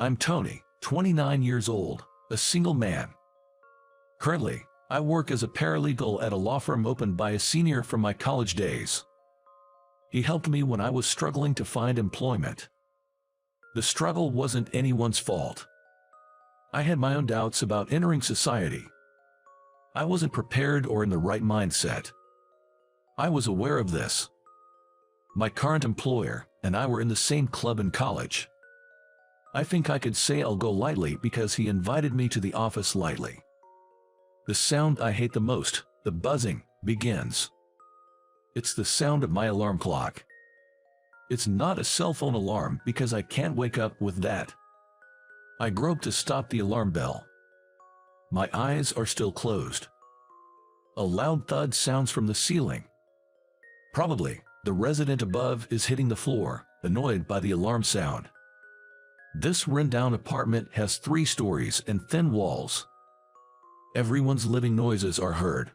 I'm Tony, 29 years old, a single man. Currently, I work as a paralegal at a law firm opened by a senior from my college days. He helped me when I was struggling to find employment. The struggle wasn't anyone's fault. I had my own doubts about entering society. I wasn't prepared or in the right mindset. I was aware of this. My current employer and I were in the same club in college. I think I could say I'll go lightly because he invited me to the office lightly. The sound I hate the most, the buzzing, begins. It's the sound of my alarm clock. It's not a cell phone alarm because I can't wake up with that. I grope to stop the alarm bell. My eyes are still closed. A loud thud sounds from the ceiling. Probably, the resident above is hitting the floor, annoyed by the alarm sound. This rundown apartment has 3 stories and thin walls. Everyone's living noises are heard.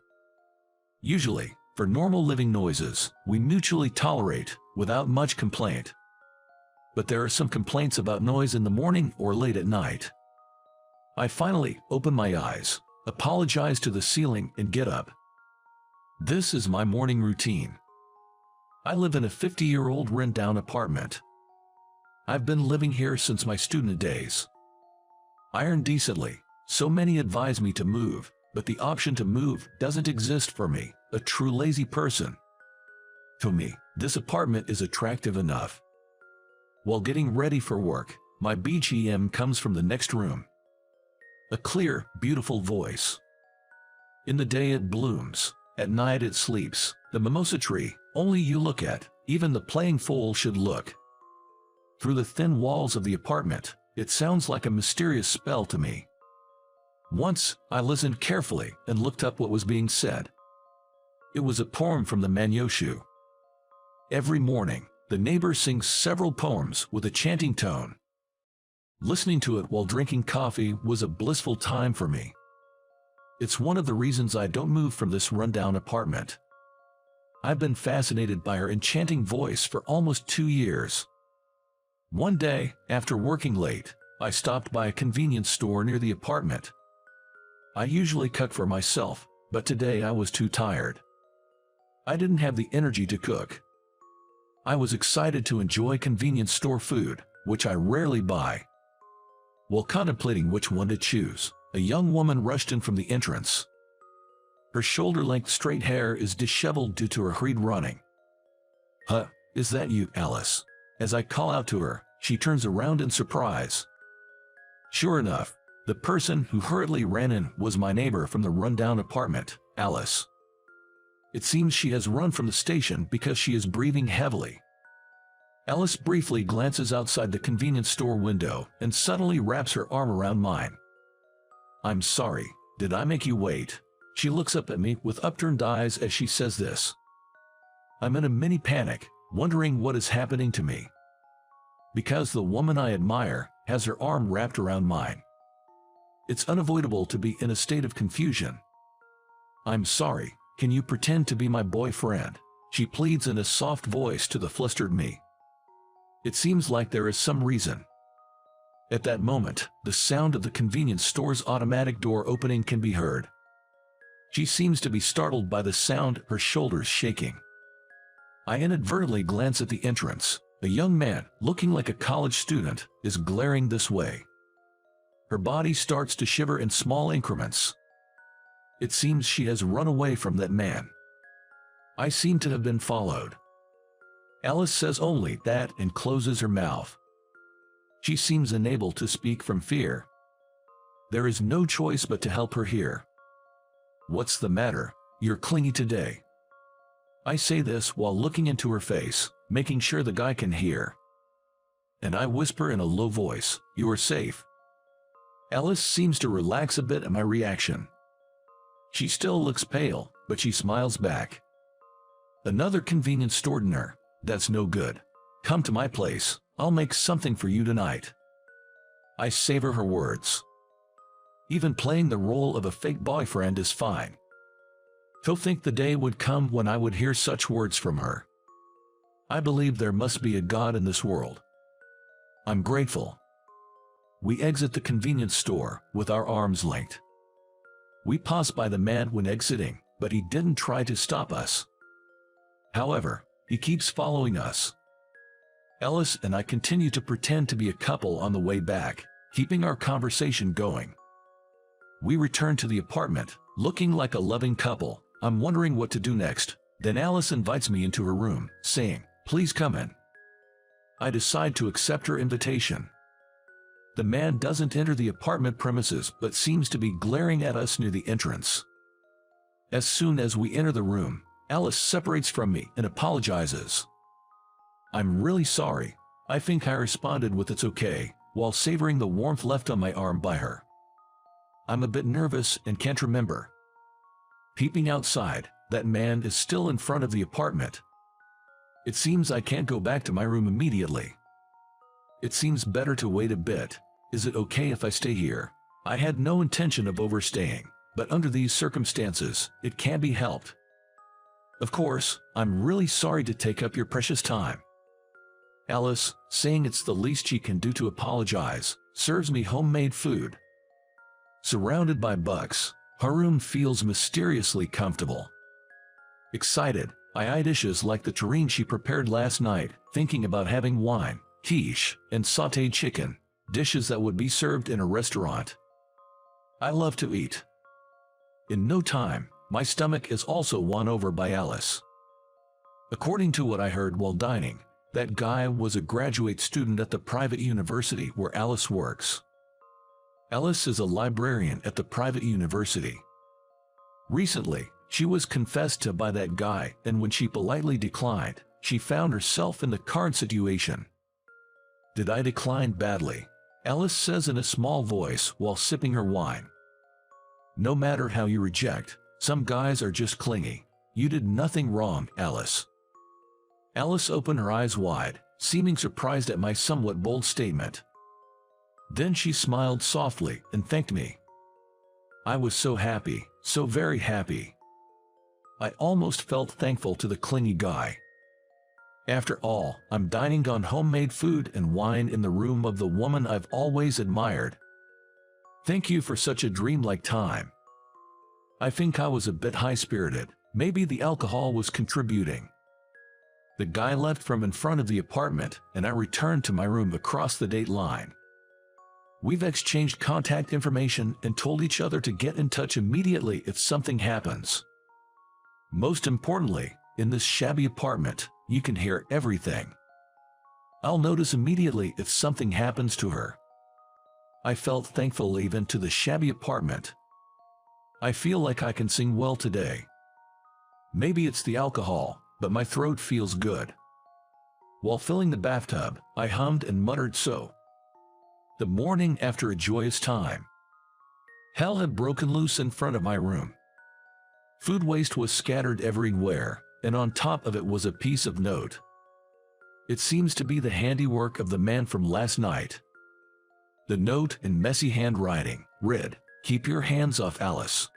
Usually, for normal living noises, we mutually tolerate, without much complaint. But there are some complaints about noise in the morning or late at night. I finally open my eyes, apologize to the ceiling and get up. This is my morning routine. I live in a 50-year-old rundown apartment. I've been living here since my student days. I earn decently, so many advise me to move, but the option to move doesn't exist for me, a true lazy person. To me, this apartment is attractive enough. While getting ready for work, my BGM comes from the next room. A clear, beautiful voice. In the day it blooms, at night it sleeps, the mimosa tree, only you look at, even the playing fool should look. Through the thin walls of the apartment, it sounds like a mysterious spell to me. Once, I listened carefully and looked up what was being said. It was a poem from the Manyoshu. Every morning, the neighbor sings several poems with a chanting tone. Listening to it while drinking coffee was a blissful time for me. It's one of the reasons I don't move from this rundown apartment. I've been fascinated by her enchanting voice for almost 2 years. One day, after working late, I stopped by a convenience store near the apartment. I usually cook for myself, but today I was too tired. I didn't have the energy to cook. I was excited to enjoy convenience store food, which I rarely buy. While contemplating which one to choose, a young woman rushed in from the entrance. Her shoulder-length straight hair is disheveled due to her hurried running. "Huh, is that you, Alice?" As I call out to her, she turns around in surprise. Sure enough, the person who hurriedly ran in was my neighbor from the rundown apartment, Alice. It seems she has run from the station because she is breathing heavily. Alice briefly glances outside the convenience store window and suddenly wraps her arm around mine. "I'm sorry, did I make you wait?" She looks up at me with upturned eyes as she says this. I'm in a mini panic, wondering what is happening to me. Because the woman I admire has her arm wrapped around mine. It's unavoidable to be in a state of confusion. "I'm sorry, can you pretend to be my boyfriend?" She pleads in a soft voice to the flustered me. It seems like there is some reason. At that moment, the sound of the convenience store's automatic door opening can be heard. She seems to be startled by the sound, her shoulders shaking. I inadvertently glance at the entrance. A young man, looking like a college student, is glaring this way. Her body starts to shiver in small increments. It seems she has run away from that man. I seem to have been followed. Alice says only that and closes her mouth. She seems unable to speak from fear. There is no choice but to help her here. "What's the matter? You're clingy today." I say this while looking into her face, making sure the guy can hear. And I whisper in a low voice, "You are safe." Alice seems to relax a bit at my reaction. She still looks pale, but she smiles back. "Another convenience store dinner? That's no good. Come to my place, I'll make something for you tonight." I savor her words. Even playing the role of a fake boyfriend is fine. To think the day would come when I would hear such words from her. I believe there must be a God in this world. I'm grateful. We exit the convenience store with our arms linked. We pass by the man when exiting, but he didn't try to stop us. However, he keeps following us. Ellis and I continue to pretend to be a couple on the way back, keeping our conversation going. We return to the apartment, looking like a loving couple. I'm wondering what to do next. Then Alice invites me into her room, saying, "Please come in." I decide to accept her invitation. The man doesn't enter the apartment premises but seems to be glaring at us near the entrance. As soon as we enter the room, Alice separates from me and apologizes. "I'm really sorry," I think I responded with "it's okay," while savoring the warmth left on my arm by her. I'm a bit nervous and can't remember. Peeping outside, that man is still in front of the apartment. It seems I can't go back to my room immediately. It seems better to wait a bit. Is it okay if I stay here? I had no intention of overstaying, but under these circumstances, it can't be helped. Of course, I'm really sorry to take up your precious time. Alice, saying it's the least she can do to apologize, serves me homemade food. Surrounded by books, her room feels mysteriously comfortable. Excited, I eye dishes like the terrine she prepared last night, thinking about having wine, quiche, and sautéed chicken, dishes that would be served in a restaurant. I love to eat. In no time, my stomach is also won over by Alice. According to what I heard while dining, that guy was a graduate student at the private university where Alice works. Alice is a librarian at the private university. Recently, she was confessed to by that guy, and when she politely declined, she found herself in the card situation. "Did I decline badly?" Alice says in a small voice while sipping her wine. "No matter how you reject, some guys are just clingy. You did nothing wrong, Alice." Alice opened her eyes wide, seeming surprised at my somewhat bold statement. Then she smiled softly and thanked me. I was so happy, so very happy. I almost felt thankful to the clingy guy. After all, I'm dining on homemade food and wine in the room of the woman I've always admired. Thank you for such a dreamlike time. I think I was a bit high-spirited. Maybe the alcohol was contributing. The guy left from in front of the apartment, and I returned to my room across the date line. We've exchanged contact information and told each other to get in touch immediately if something happens. Most importantly, in this shabby apartment, you can hear everything. I'll notice immediately if something happens to her. I felt thankful even to the shabby apartment. I feel like I can sing well today. Maybe it's the alcohol, but my throat feels good. While filling the bathtub, I hummed and muttered so. The morning after a joyous time. Hell had broken loose in front of my room. Food waste was scattered everywhere, and on top of it was a piece of note. It seems to be the handiwork of the man from last night. The note in messy handwriting read, "Keep your hands off Alice."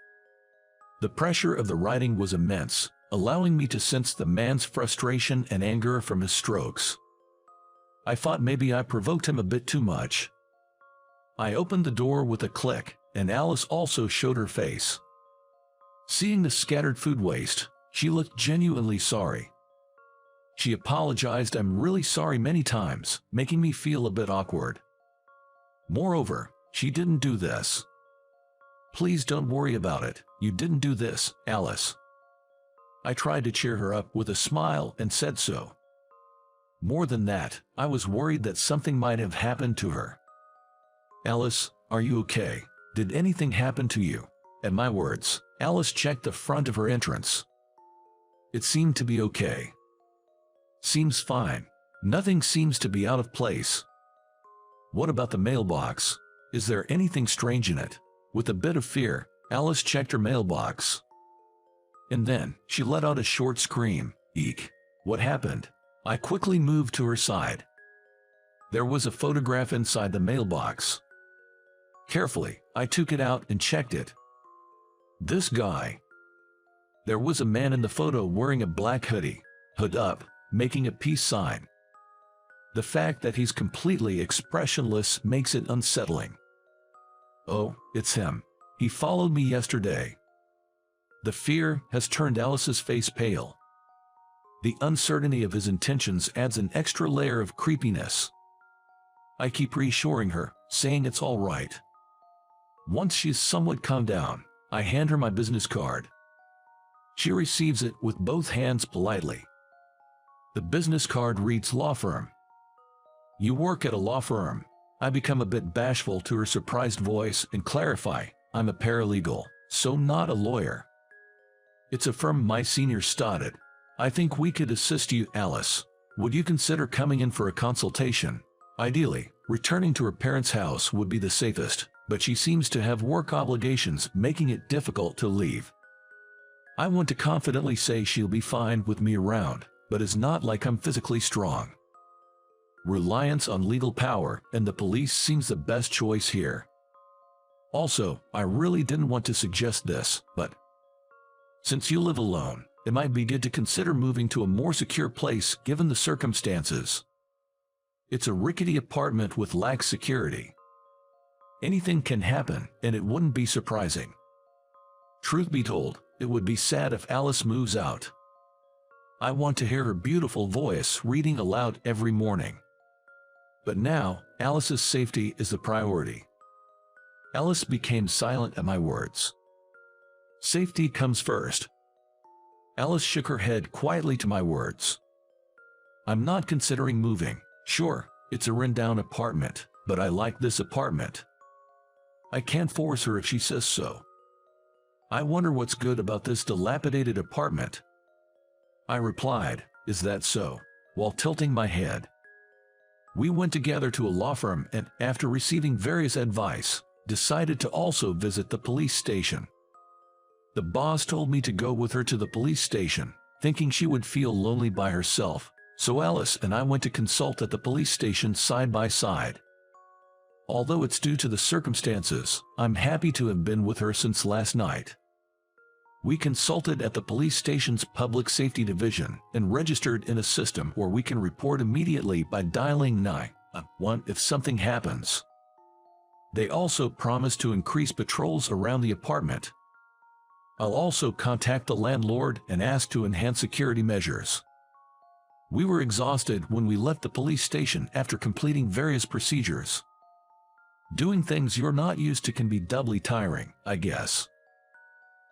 The pressure of the writing was immense, allowing me to sense the man's frustration and anger from his strokes. I thought maybe I provoked him a bit too much. I opened the door with a click, and Alice also showed her face. Seeing the scattered food waste, she looked genuinely sorry. She apologized "I'm really sorry" many times, making me feel a bit awkward. Moreover, she didn't do this. "Please don't worry about it, you didn't do this, Alice." I tried to cheer her up with a smile and said so. More than that, I was worried that something might have happened to her. "Alice, are you okay? Did anything happen to you?" At my words, Alice checked the front of her entrance. It seemed to be okay. "Seems fine. Nothing seems to be out of place." "What about the mailbox? Is there anything strange in it?" With a bit of fear, Alice checked her mailbox. And then, she let out a short scream. Eek! What happened? I quickly moved to her side. There was a photograph inside the mailbox. Carefully, I took it out and checked it. This guy. There was a man in the photo wearing a black hoodie, hood up, making a peace sign. The fact that he's completely expressionless makes it unsettling. Oh, it's him. He followed me yesterday. The fear has turned Alice's face pale. The uncertainty of his intentions adds an extra layer of creepiness. I keep reassuring her, saying it's all right. Once she's somewhat calmed down, I hand her my business card. She receives it with both hands politely. The business card reads law firm. You work at a law firm. I become a bit bashful to her surprised voice and clarify, I'm a paralegal, so not a lawyer. It's a firm my senior started. I think we could assist you, Alice. Would you consider coming in for a consultation? Ideally, returning to her parents' house would be the safest, but she seems to have work obligations making it difficult to leave. I want to confidently say she'll be fine with me around, but it's not like I'm physically strong. Reliance on legal power and the police seems the best choice here. Also, I really didn't want to suggest this, but since you live alone, it might be good to consider moving to a more secure place given the circumstances. It's a rickety apartment with lax security. Anything can happen, and it wouldn't be surprising. Truth be told, it would be sad if Alice moves out. I want to hear her beautiful voice reading aloud every morning. But now, Alice's safety is the priority. Alice became silent at my words. Safety comes first. Alice shook her head quietly to my words. I'm not considering moving. Sure, it's a rundown apartment, but I like this apartment. I can't force her if she says so. I wonder what's good about this dilapidated apartment. I replied, is that so? While tilting my head. We went together to a law firm and, after receiving various advice, decided to also visit the police station. The boss told me to go with her to the police station, thinking she would feel lonely by herself, so Alice and I went to consult at the police station side by side. Although it's due to the circumstances, I'm happy to have been with her since last night. We consulted at the police station's public safety division and registered in a system where we can report immediately by dialing 911 if something happens. They also promised to increase patrols around the apartment. I'll also contact the landlord and ask to enhance security measures. We were exhausted when we left the police station after completing various procedures. Doing things you're not used to can be doubly tiring, I guess.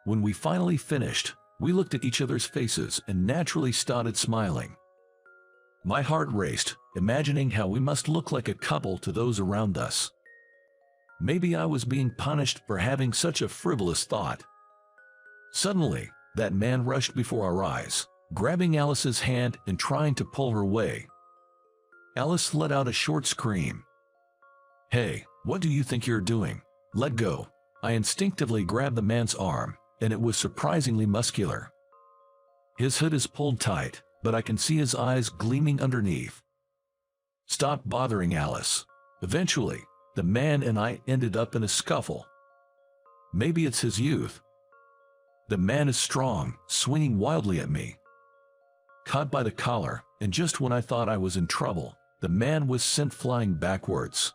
When we finally finished, we looked at each other's faces and naturally started smiling. My heart raced, imagining how we must look like a couple to those around us. Maybe I was being punished for having such a frivolous thought. Suddenly, that man rushed before our eyes, grabbing Alice's hand and trying to pull her away. Alice let out a short scream. Hey, what do you think you're doing? Let go. I instinctively grabbed the man's arm, and it was surprisingly muscular. His hood is pulled tight, but I can see his eyes gleaming underneath. Stop bothering Alice. Eventually, the man and I ended up in a scuffle. Maybe it's his youth. The man is strong, swinging wildly at me. Caught by the collar, and just when I thought I was in trouble, the man was sent flying backwards.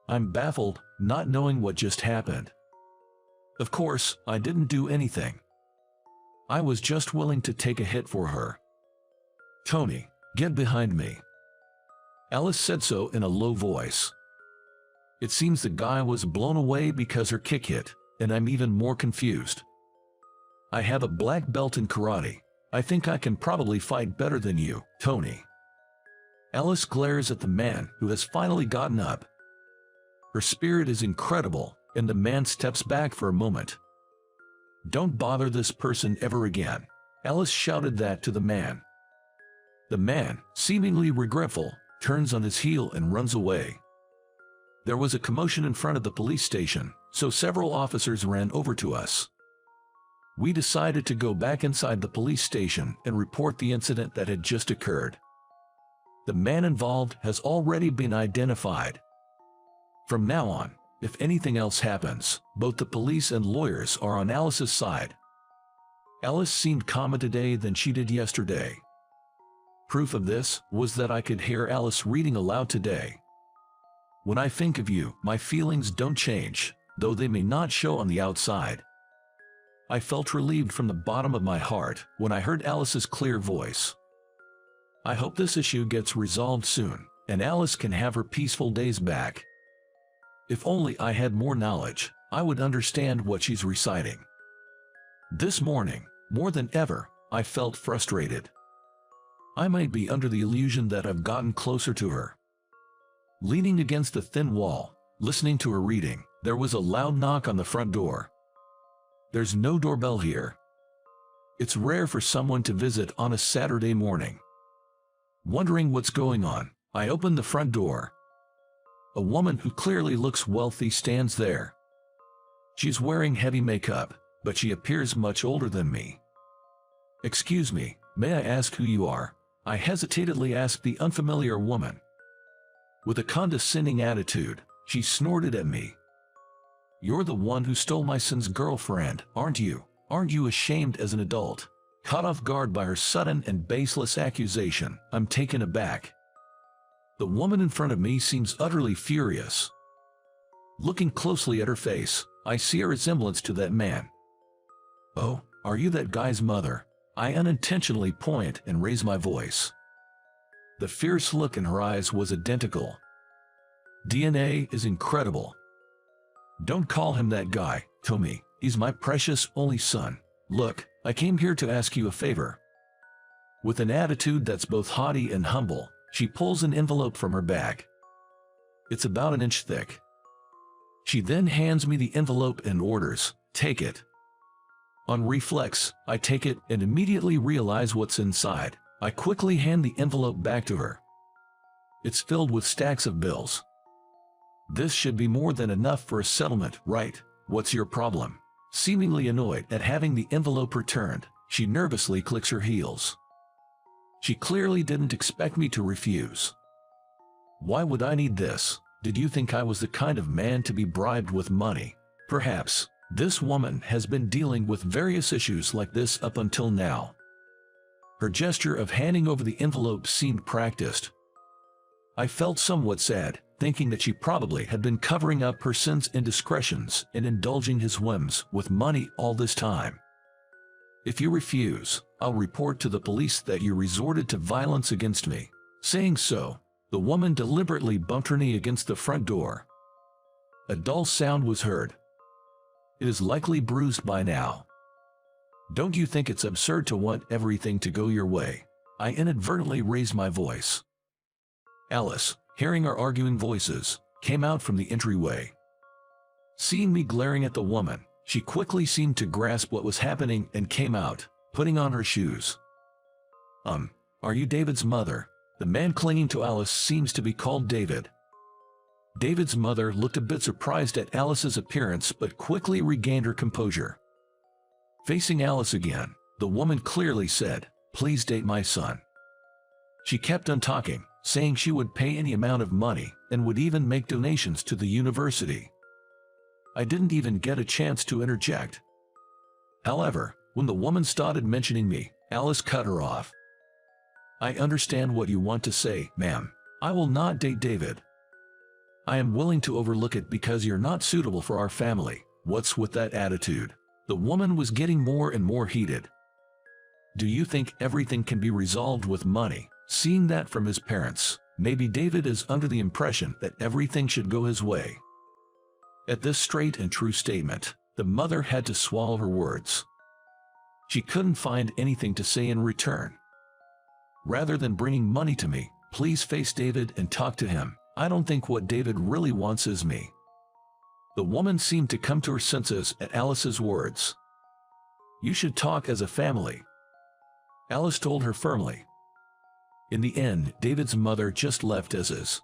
I'm baffled, not knowing what just happened. Of course, I didn't do anything. I was just willing to take a hit for her. Tony, get behind me. Alice said so in a low voice. It seems the guy was blown away because her kick hit, and I'm even more confused. I have a black belt in karate. I think I can probably fight better than you, Tony. Alice glares at the man who has finally gotten up. Her spirit is incredible, and the man steps back for a moment. Don't bother this person ever again. Alice shouted that to the man. The man, seemingly regretful, turns on his heel and runs away. There was a commotion in front of the police station, so several officers ran over to us. We decided to go back inside the police station and report the incident that had just occurred. The man involved has already been identified. From now on, if anything else happens, both the police and lawyers are on Alice's side. Alice seemed calmer today than she did yesterday. Proof of this was that I could hear Alice reading aloud today. When I think of you, my feelings don't change, though they may not show on the outside. I felt relieved from the bottom of my heart when I heard Alice's clear voice. I hope this issue gets resolved soon, and Alice can have her peaceful days back. If only I had more knowledge, I would understand what she's reciting. This morning, more than ever, I felt frustrated. I might be under the illusion that I've gotten closer to her. Leaning against the thin wall, listening to her reading, there was a loud knock on the front door. There's no doorbell here. It's rare for someone to visit on a Saturday morning. Wondering what's going on, I opened the front door. A woman who clearly looks wealthy stands there. She's wearing heavy makeup, but she appears much older than me. "Excuse me, may I ask who you are?" I hesitantly asked the unfamiliar woman. With a condescending attitude, she snorted at me. "You're the one who stole my son's girlfriend, aren't you? Aren't you ashamed as an adult?" Caught off guard by her sudden and baseless accusation, I'm taken aback. The woman in front of me seems utterly furious. Looking closely at her face, I see a resemblance to that man. "Oh, are you that guy's mother?" I unintentionally point and raise my voice. The fierce look in her eyes was identical. DNA is incredible. "Don't call him that guy, Tommy. He's my precious only son. Look, I came here to ask you a favor." With an attitude that's both haughty and humble, she pulls an envelope from her bag. It's about an inch thick. She then hands me the envelope and orders, "Take it." On reflex, I take it and immediately realize what's inside. I quickly hand the envelope back to her. It's filled with stacks of bills. "This should be more than enough for a settlement, right? What's your problem?" Seemingly annoyed at having the envelope returned, she nervously clicks her heels. She clearly didn't expect me to refuse. "Why would I need this? Did you think I was the kind of man to be bribed with money?" Perhaps this woman has been dealing with various issues like this up until now. Her gesture of handing over the envelope seemed practiced. I felt somewhat sad, thinking that she probably had been covering up her son's indiscretions and indulging his whims with money all this time. "If you refuse, I'll report to the police that you resorted to violence against me." Saying so, the woman deliberately bumped her knee against the front door. A dull sound was heard. It is likely bruised by now. "Don't you think it's absurd to want everything to go your way?" I inadvertently raised my voice. Alice, hearing our arguing voices, came out from the entryway. Seeing me glaring at the woman, she quickly seemed to grasp what was happening and came out, putting on her shoes. Are you David's mother?" The man clinging to Alice seems to be called David. David's mother looked a bit surprised at Alice's appearance but quickly regained her composure. Facing Alice again, the woman clearly said, "Please date my son." She kept on talking, saying she would pay any amount of money and would even make donations to the university. I didn't even get a chance to interject. However, when the woman started mentioning me, Alice cut her off. "I understand what you want to say, ma'am. I will not date David. I am willing to overlook it because you're not suitable for our family." What's with that attitude? The woman was getting more and more heated. "Do you think everything can be resolved with money?" Seeing that from his parents, maybe David is under the impression that everything should go his way. At this straight and true statement, the mother had to swallow her words. She couldn't find anything to say in return. "Rather than bringing money to me, please face David and talk to him. I don't think what David really wants is me." The woman seemed to come to her senses at Alice's words. "You should talk as a family," Alice told her firmly. In the end, David's mother just left as is.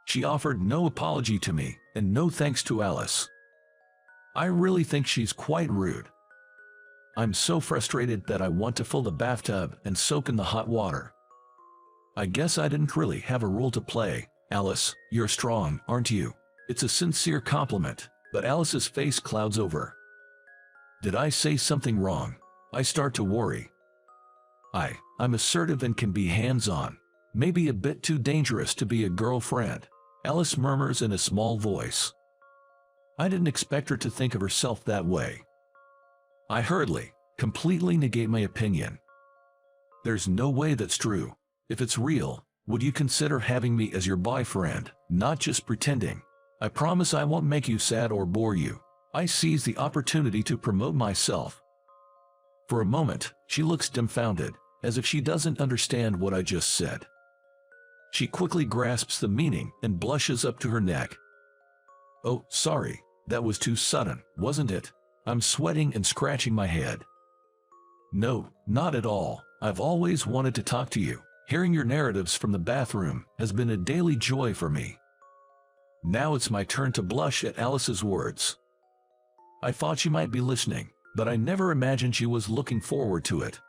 She offered no apology to me, and no thanks to Alice. I really think she's quite rude. I'm so frustrated that I want to fill the bathtub and soak in the hot water. I guess I didn't really have a role to play. "Alice, you're strong, aren't you?" It's a sincere compliment, but Alice's face clouds over. Did I say something wrong? I start to worry. I'm assertive and can be hands-on. Maybe a bit too dangerous to be a girlfriend, Alice murmurs in a small voice. I didn't expect her to think of herself that way. I hurriedly, completely negate my opinion. There's no way that's true. If it's real, would you consider having me as your boyfriend, not just pretending? I promise I won't make you sad or bore you. I seize the opportunity to promote myself. For a moment, she looks dumbfounded, as if she doesn't understand what I just said. She quickly grasps the meaning and blushes up to her neck. Oh, sorry, that was too sudden, wasn't it? I'm sweating and scratching my head. No, not at all. I've always wanted to talk to you. Hearing your narratives from the bathroom has been a daily joy for me. Now it's my turn to blush at Alice's words. I thought she might be listening, but I never imagined she was looking forward to it.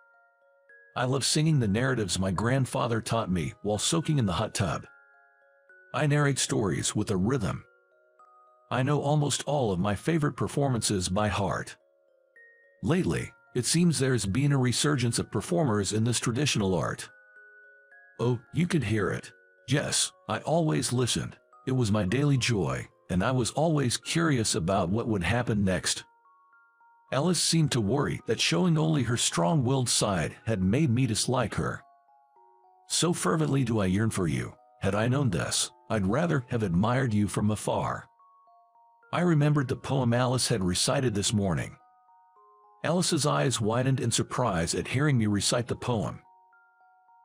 I love singing the narratives my grandfather taught me while soaking in the hot tub. I narrate stories with a rhythm. I know almost all of my favorite performances by heart. Lately, it seems there's been a resurgence of performers in this traditional art. Oh, you could hear it. Yes, I always listened. It was my daily joy, and I was always curious about what would happen next. Alice seemed to worry that showing only her strong-willed side had made me dislike her. So fervently do I yearn for you. Had I known this, I'd rather have admired you from afar. I remembered the poem Alice had recited this morning. Alice's eyes widened in surprise at hearing me recite the poem.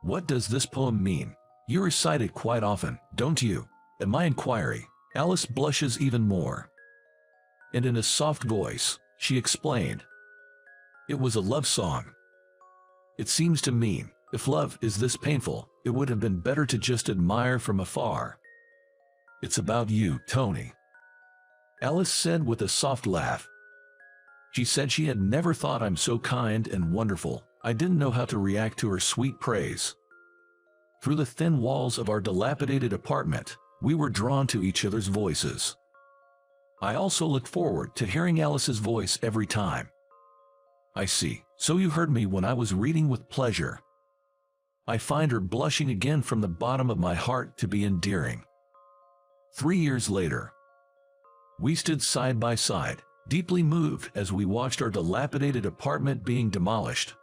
What does this poem mean? You recite it quite often, don't you? At my inquiry, Alice blushes even more. And in a soft voice, she explained. It was a love song. It seems to mean, if love is this painful, it would have been better to just admire from afar. It's about you, Tony. Alice said with a soft laugh. She said she had never thought I'm so kind and wonderful. I didn't know how to react to her sweet praise. Through the thin walls of our dilapidated apartment, we were drawn to each other's voices. I also looked forward to hearing Alice's voice every time. I see, so you heard me when I was reading with pleasure. I find her blushing again from the bottom of my heart to be endearing. 3 years later, we stood side by side, deeply moved as we watched our dilapidated apartment being demolished.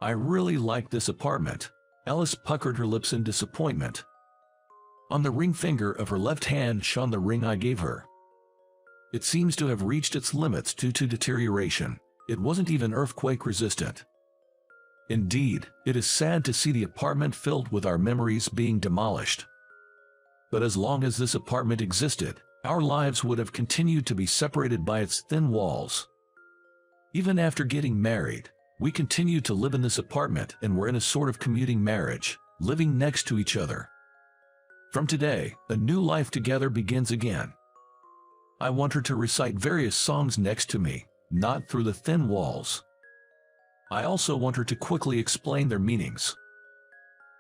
I really like this apartment. Alice puckered her lips in disappointment. On the ring finger of her left hand shone the ring I gave her. It seems to have reached its limits due to deterioration. It wasn't even earthquake resistant. Indeed, it is sad to see the apartment filled with our memories being demolished. But as long as this apartment existed, our lives would have continued to be separated by its thin walls. Even after getting married, we continued to live in this apartment and were in a sort of commuting marriage, living next to each other. From today, a new life together begins again. I want her to recite various songs next to me, not through the thin walls. I also want her to quickly explain their meanings.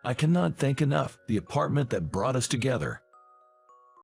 I cannot thank enough the apartment that brought us together.